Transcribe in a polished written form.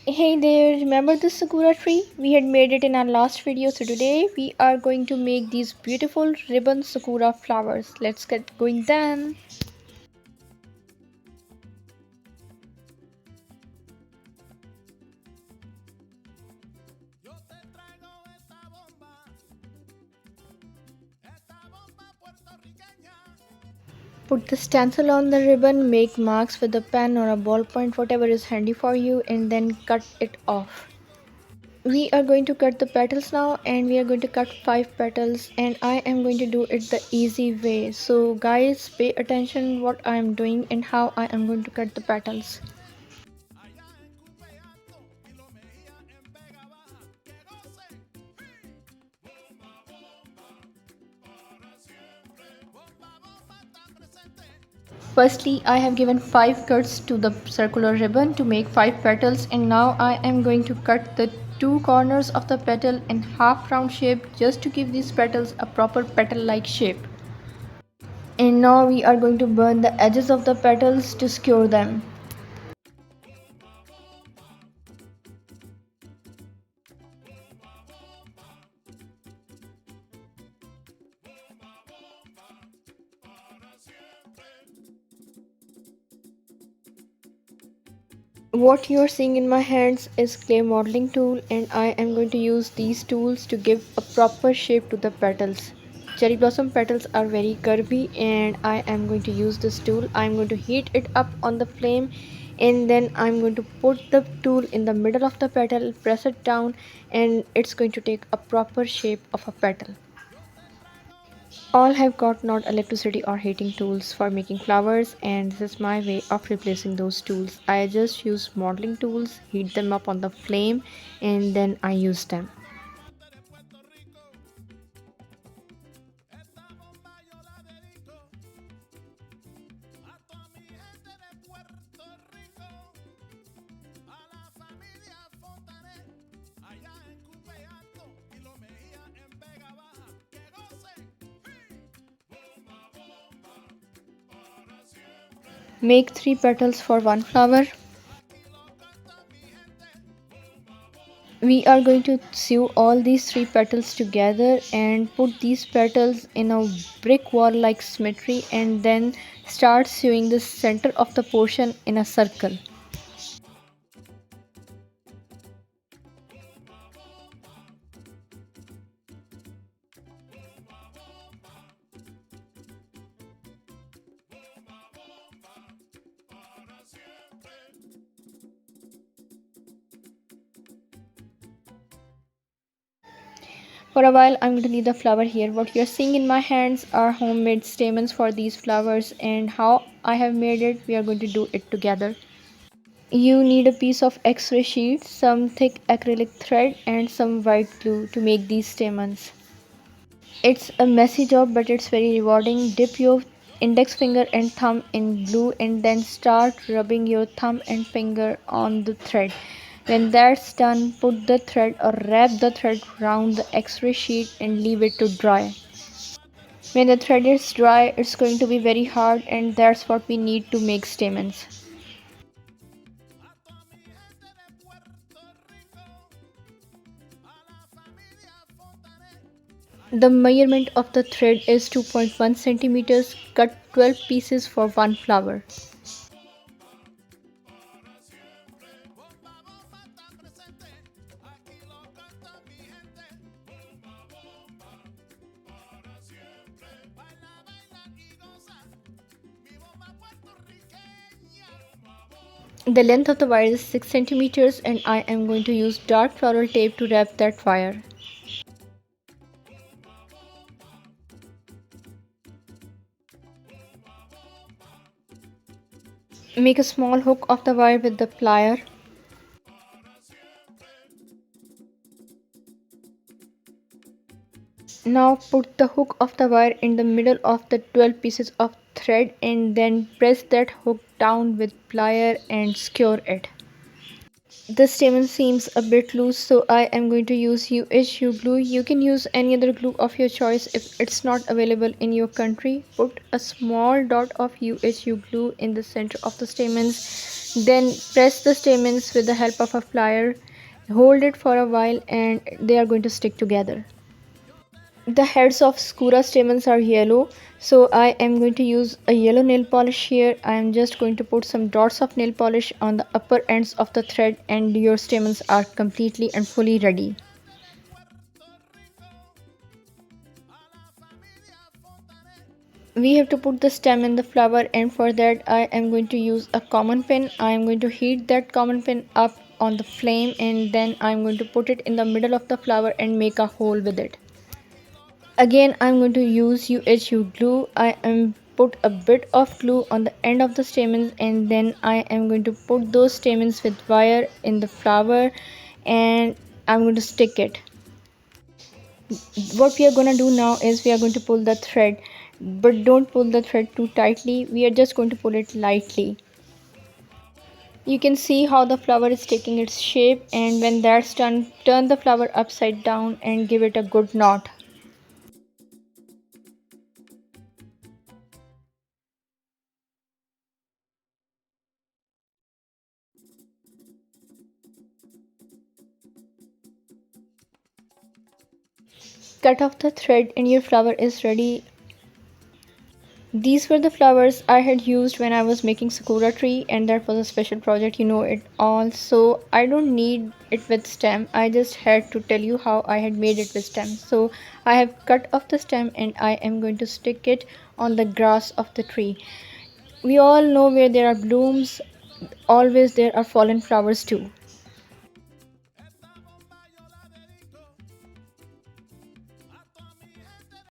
Hey there, remember this sakura tree? We had made it in our last video, so today we are going to make these beautiful ribbon sakura flowers. Let's get going then. Put the stencil on the ribbon, make marks with a pen or a ballpoint, whatever is handy for you, and then cut it off. We are going to cut the petals now, and we are going to cut 5 petals, and I am going to do it the easy way. So guys, pay attention what I am doing and how I am going to cut the petals. Firstly, I have given 5 cuts to the circular ribbon to make 5 petals, and now I am going to cut the 2 corners of the petal in half round shape just to give these petals a proper petal like shape. And now we are going to burn the edges of the petals to secure them. What you are seeing in my hands is clay modeling tool, and I am going to use these tools to give a proper shape to the petals. Cherry blossom petals are very curvy, and I am going to use this tool. I am going to heat it up on the flame, and then I'm going to put the tool in the middle of the petal, press it down, and it's going to take a proper shape of a petal. All have got not electricity or heating tools for making flowers, and this is my way of replacing those tools. I just use modeling tools, heat them up on the flame, and then I use them. Make 3 petals for one flower. We are going to sew all these 3 petals together and put these petals in a brick wall like symmetry, and then start sewing the center of the portion in a circle. For a while, I'm going to leave the flower here. What you're seeing in my hands are homemade stamens for these flowers, and how I have made it, we are going to do it together. You need a piece of x-ray sheet, some thick acrylic thread, and some white glue to make these stamens. It's a messy job, but it's very rewarding. Dip your index finger and thumb in glue, and then start rubbing your thumb and finger on the thread. When that's done, put the thread or wrap the thread around the x-ray sheet and leave it to dry. When the thread is dry, it's going to be very hard, and that's what we need to make stamens. The measurement of the thread is 2.1 centimeters. Cut 12 pieces for one flower. The length of the wire is 6 centimeters, and I am going to use dark floral tape to wrap that wire. Make a small hook of the wire with the plier. Now put the hook of the wire in the middle of the 12 pieces of thread, and then press that hook down with plier and secure it. The stamen seems a bit loose, so I am going to use UHU glue. You can use any other glue of your choice if it's not available in your country. Put a small dot of UHU glue in the center of the stamens. Then press the stamens with the help of a plier. Hold it for a while and they are going to stick together. The heads of Skura stamens are yellow, so I am going to use a yellow nail polish here. I am just going to put some dots of nail polish on the upper ends of the thread and your stamens are completely and fully ready. We have to put the stem in the flower, and for that I am going to use a common pin. I am going to heat that common pin up on the flame and then I am going to put it in the middle of the flower and make a hole with it. Again I'm going to use UHU glue. I am put a bit of glue on the end of the stamens and then I am going to put those stamens with wire in the flower and I'm going to stick it. What we are going to do now is we are going to pull the thread, but don't pull the thread too tightly. We are just going to pull it lightly. You can see how the flower is taking its shape, and when that's done, turn the flower upside down and give it a good knot. Cut off the thread and your flower is ready. These were the flowers I had used when I was making sakura tree, and that was a special project, you know it all. So I don't need it with stem. I just had to tell you how I had made it with stem. So I have cut off the stem and I am going to stick it on the grass of the tree. We all know where there are blooms, always there are fallen flowers too.